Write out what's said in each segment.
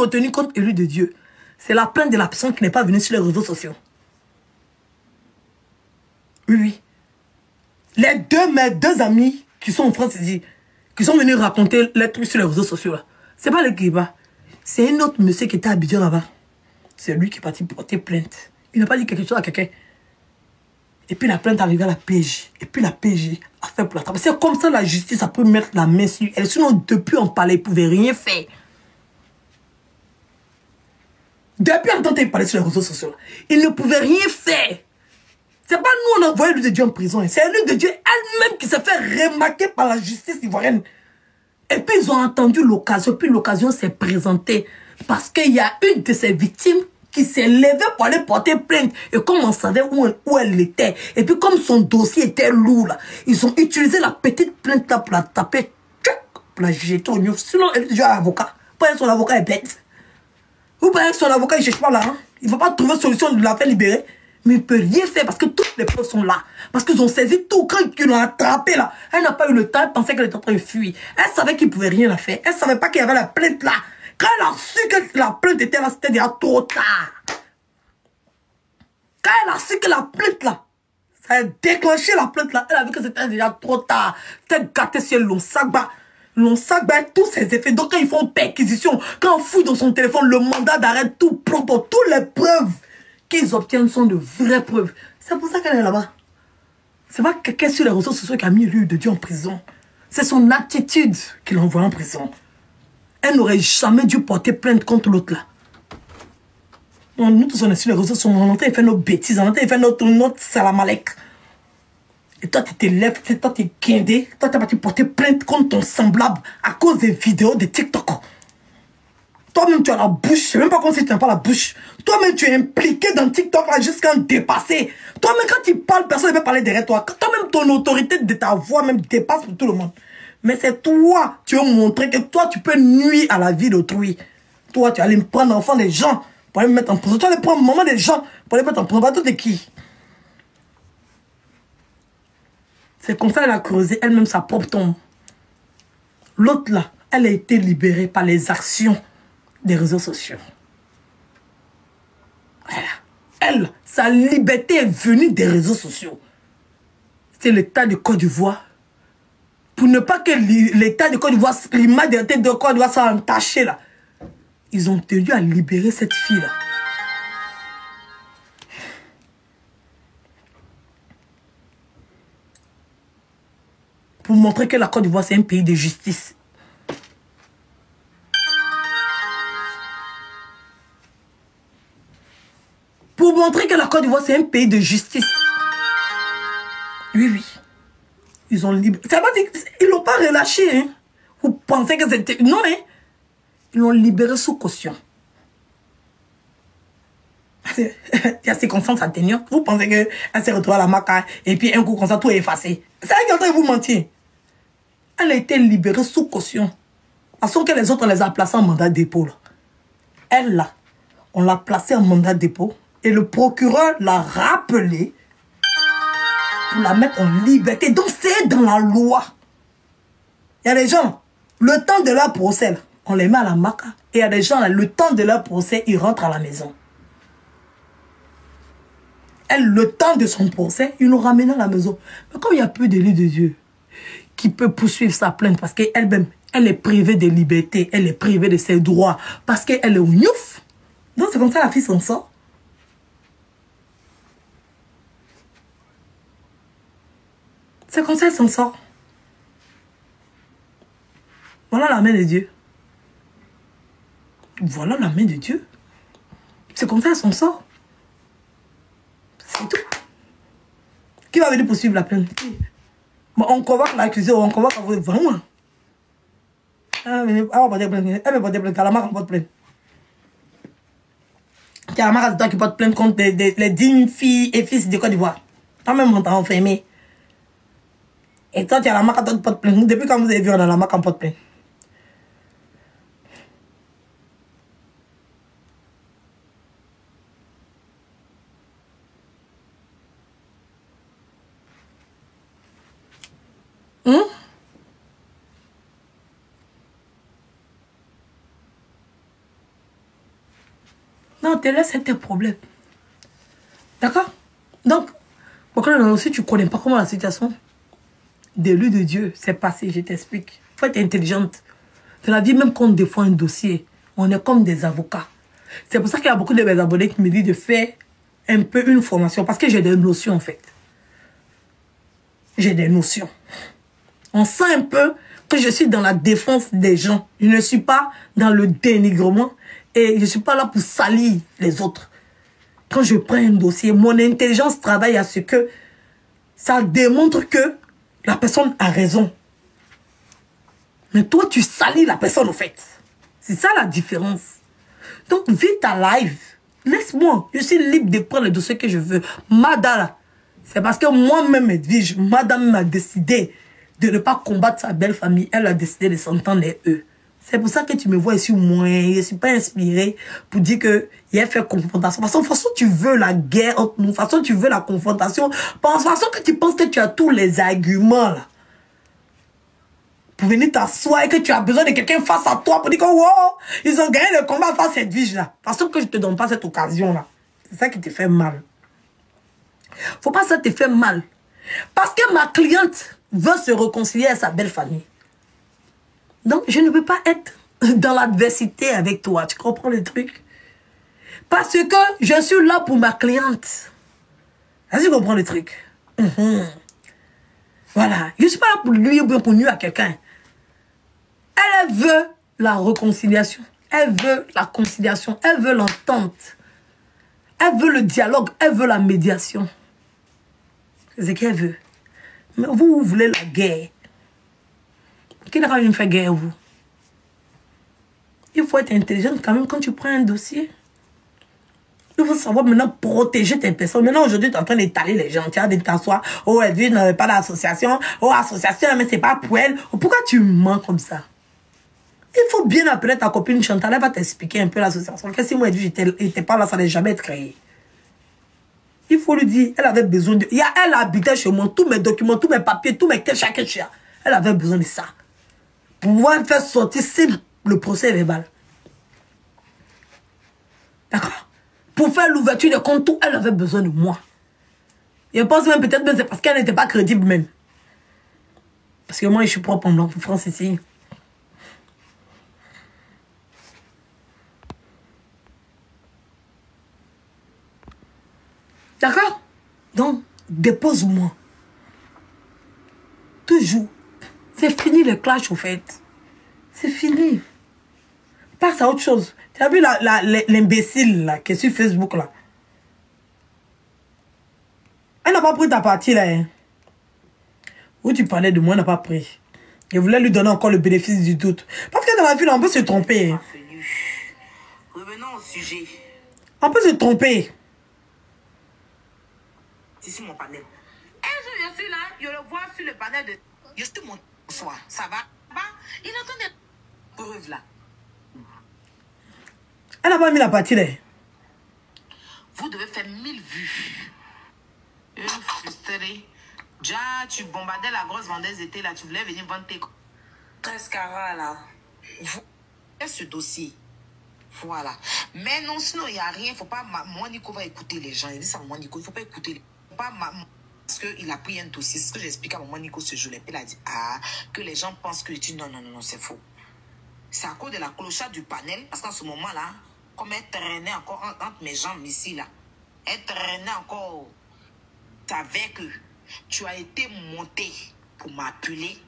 retenue contre élu de Dieu, c'est la plainte de la personne qui n'est pas venue sur les réseaux sociaux. Oui, oui. Mes deux amis qui sont en France ici, qui sont venus raconter les trucs sur les réseaux sociaux là. C'est pas le Kéba. C'est un autre monsieur qui était à Abidjan là-bas. C'est lui qui est parti porter plainte. Il n'a pas dit quelque chose à quelqu'un. Et puis la plainte arrivée à la PJ. Et puis la PJ a fait pour la trappe. C'est comme ça la justice a pu mettre la main sur elle. Sinon, depuis on parlait, il ne pouvait rien faire. Depuis on tentait de parler sur les réseaux sociaux, il ne pouvait rien faire. C'est pas nous on a envoyé l'huile de Dieu en prison. C'est l'huile de Dieu elle-même qui s'est fait remarquer par la justice ivoirienne. Et puis ils ont entendu l'occasion. Puis l'occasion s'est présentée. Parce qu'il y a une de ces victimes qui s'est levée pour aller porter plainte. Et comme on savait où elle était, et puis comme son dossier était lourd, là, ils ont utilisé la petite plainte là pour la taper, pour la jeter au niveau. Sinon, elle est déjà avocat. Pas son avocat est bête. Vous voyez que son avocat, il ne cherche pas là. Hein? Il ne va pas trouver solution de la faire libérer. Mais il ne peut rien faire parce que toutes les preuves sont là. Parce qu'ils ont saisi tout. Quand ils l'ont attrapé là, elle n'a pas eu le temps. Elle pensait qu'elle était en train de fuir. Elle savait qu'il ne pouvait rien la faire. Elle ne savait pas qu'il y avait la plainte là. Quand elle a su que la plainte était là, c'était déjà trop tard. Quand elle a su que la plainte là, ça a déclenché la plainte là, elle a vu que c'était déjà trop tard. C'était gâté sur l'onsagba. L'onsagba, tous ses effets. Donc quand ils font perquisition, quand on fouille dans son téléphone, le mandat d'arrêt tout propre, toutes les preuves qu'ils obtiennent sont de vraies preuves. C'est pour ça qu'elle est là-bas. C'est pas quelqu'un sur les réseaux sociaux qui a mis l'huile de Dieu en prison. C'est son attitude qui l'envoie en prison. Elle n'aurait jamais dû porter plainte contre l'autre là. Nous tous on est sur les réseaux sociaux, on entend faire nos bêtises, on entend faire notre salamalek. Et toi tu t'élèves, toi tu es guindé, toi tu as parti porter plainte contre ton semblable à cause des vidéos de TikTok. Toi-même tu as la bouche, je sais même pas comment si tu n'as pas la bouche. Toi-même tu es impliqué dans TikTok là jusqu'à en dépasser. Toi-même quand tu parles, personne ne peut parler derrière toi. Toi-même ton autorité de ta voix même dépasse pour tout le monde. Mais c'est toi, tu veux montrer que toi, tu peux nuire à la vie d'autrui. Toi, tu vas aller me prendre l'enfant des gens pour aller me mettre en prison. Tu vas aller prendre maman des gens pour aller me mettre en prison. Toi, t'es qui? C'est comme ça qu'elle a creusé elle-même sa propre tombe. L'autre là, elle a été libérée par les actions des réseaux sociaux. Voilà. Elle, sa liberté est venue des réseaux sociaux. C'est l'État de Côte d'Ivoire. Pour ne pas que l'État de Côte d'Ivoire, l'image de l'État de Côte d'Ivoire soit entachée là. Ils ont tenu à libérer cette fille là. Pour montrer que la Côte d'Ivoire c'est un pays de justice. Pour montrer que la Côte d'Ivoire c'est un pays de justice. Oui, oui. Ils ont libéré. Ça veut dire qu'ils ne l'ont pas relâché. Hein. Vous pensez que c'était... Non, hein. Ils l'ont libéré sous caution. Il y a ces constances à tenir. Vous pensez qu'elle s'est retrouvée à la maca et puis un coup comme ça, tout est effacé. C'est elle qui est en train de vous mentir. Elle a été libérée sous caution. Parce que les autres, on les a placés en mandat de dépôt. Là. Elle, là, on l'a placée en mandat de dépôt. Et le procureur l'a rappelé pour la mettre en liberté. Donc, c'est dans la loi. Il y a des gens, le temps de leur procès, on les met à la maca. Et il y a des gens, le temps de leur procès, ils rentrent à la maison. Elle, le temps de son procès, ils l'ont ramené à la maison. Mais comme il n'y a plus d'élu de Dieu qui peut poursuivre sa plainte parce qu'elle-même, elle est privée de liberté, elle est privée de ses droits, parce qu'elle est au gnouf. Donc, c'est comme ça la fille s'en sort. C'est comme ça elle s'en sort. Voilà la main de Dieu. Voilà la main de Dieu. C'est comme ça elle s'en sort. C'est tout. Qui va venir poursuivre la plainte? Bon, on convoque l'accusé, on convoque vraiment. Elle va porter plainte. Elle va porter plainte. Kalama porte plainte. Kalama, c'est toi qui porte plainte contre les dignes filles et fils de Côte d'Ivoire. Toi-même, on t'a enfermé. Et toi, tu as la marque, toi, tu portes plainte. Depuis quand vous avez vu, on a la marque, on porte plainte. Non, te laisse, c'est tes problèmes. D'accord? Donc, pourquoi aussi tu ne connais pas comment la situation de lui de Dieu s'est passée, je t'explique. Il faut être intelligente. Dans la vie, même quand on défend un dossier, on est comme des avocats. C'est pour ça qu'il y a beaucoup de mes abonnés qui me disent de faire un peu une formation. Parce que j'ai des notions, en fait. J'ai des notions. On sent un peu que je suis dans la défense des gens. Je ne suis pas dans le dénigrement. Et je ne suis pas là pour salir les autres. Quand je prends un dossier, mon intelligence travaille à ce que ça démontre que la personne a raison. Mais toi, tu salis la personne, au fait. C'est ça la différence. Donc, vis ta live. Laisse-moi. Je suis libre de prendre le dossier que je veux. Madame, c'est parce que moi-même, Edwige, madame m'a décidé de ne pas combattre sa belle famille. Elle a décidé de s'entendre et eux. C'est pour ça que tu me vois ici moins. Je ne suis pas inspirée pour dire que il a fait confrontation. Parce que de toute façon, tu veux la guerre entre nous. De toute façon, tu veux la confrontation. De toute façon, que tu penses que tu as tous les arguments là. Pour venir t'asseoir et que tu as besoin de quelqu'un face à toi pour dire que wow, ils ont gagné le combat face à cette Edwige là. Parce que je ne te donne pas cette occasion là. C'est ça qui te fait mal. Faut pas que ça te fait mal. Parce que ma cliente veut se réconcilier à sa belle famille. Donc, je ne peux pas être dans l'adversité avec toi. Tu comprends le truc? Parce que je suis là pour ma cliente. Est-ce que tu comprends le truc? Voilà. Je ne suis pas là pour lui ou bien pour nuire à quelqu'un. Elle veut la réconciliation. Elle veut la conciliation. Elle veut l'entente. Elle veut le dialogue. Elle veut la médiation. C'est ce qu'elle veut. Mais vous voulez la guerre. Qui n'a pas fait guerre, vous? Il faut être intelligent quand même quand tu prends un dossier. Il faut savoir maintenant protéger tes personnes. Maintenant, aujourd'hui, tu es en train d'étaler les gens. Tu as de t'asseoir. Oh, Edwige n'avait pas d'association. Oh, association, mais c'est pas pour elle. Pourquoi tu mens comme ça? Il faut bien appeler ta copine Chantal. Elle va t'expliquer un peu l'association. Que si moi, Edwige n'était pas là, ça n'allait jamais être créé. Il faut lui dire, elle avait besoin de... Elle habitait chez moi, tous mes documents, tous mes papiers, tous mes chacun. Elle avait besoin de ça. Pour pouvoir faire sortir le procès verbal. D'accord? Pour faire l'ouverture des comptes, elle avait besoin de moi. Je pense même peut-être que c'est parce qu'elle n'était pas crédible même. Parce que moi, je suis propre en France ici. D'accord? Donc, dépose-moi. Toujours. C'est fini le clash, au fait. C'est fini. Passe à autre chose. Tu as vu l'imbécile là, qui est sur Facebook là? Elle n'a pas pris ta partie là. Hein? Où tu parlais de moi, elle n'a pas pris. Je voulais lui donner encore le bénéfice du doute. Parce que dans la vie, là, on peut se tromper. Hein? Revenons au sujet. On peut se tromper. C'est mon panel. Un jour, je suis là, je le vois sur le panel de... Je suis mon soir. Ça va? Il entend des preuves là. Elle n'a pas mis la partie là. Vous devez faire 1000 vues. Une frustrée. Déjà, tu bombardais la grosse vendeuse d'été là. Tu voulais venir vendre tes... 13 carats là. Vous faites ce dossier. Voilà. Mais non, sinon, il n'y a rien. Faut pas... Moi, Nico va écouter les gens. Il dit ça, moi, Nico. Il ne faut pas écouter les... Faut pas... Parce qu'il a pris un dossier. C'est ce que j'explique à maman Nico ce jour-là. Il a dit, que les gens pensent que tu... Non, c'est faux. C'est à cause de la clochette du panel. Parce qu'en ce moment-là, comme elle traînait encore entre mes jambes ici, là. Elle traînait encore. Tu savais que tu as été monté pour m'appeler.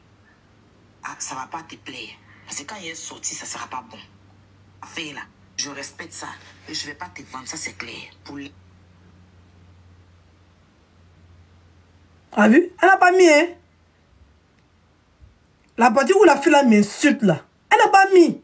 Ça ne va pas te plaire. Parce que quand il est sorti, ça ne sera pas bon. Fait là, je respecte ça. Et je ne vais pas te vendre, ça c'est clair. Pour les... Ah vu? Elle n'a pas mis, hein? La partie où la fille là m'insulte là. Elle n'a pas mis.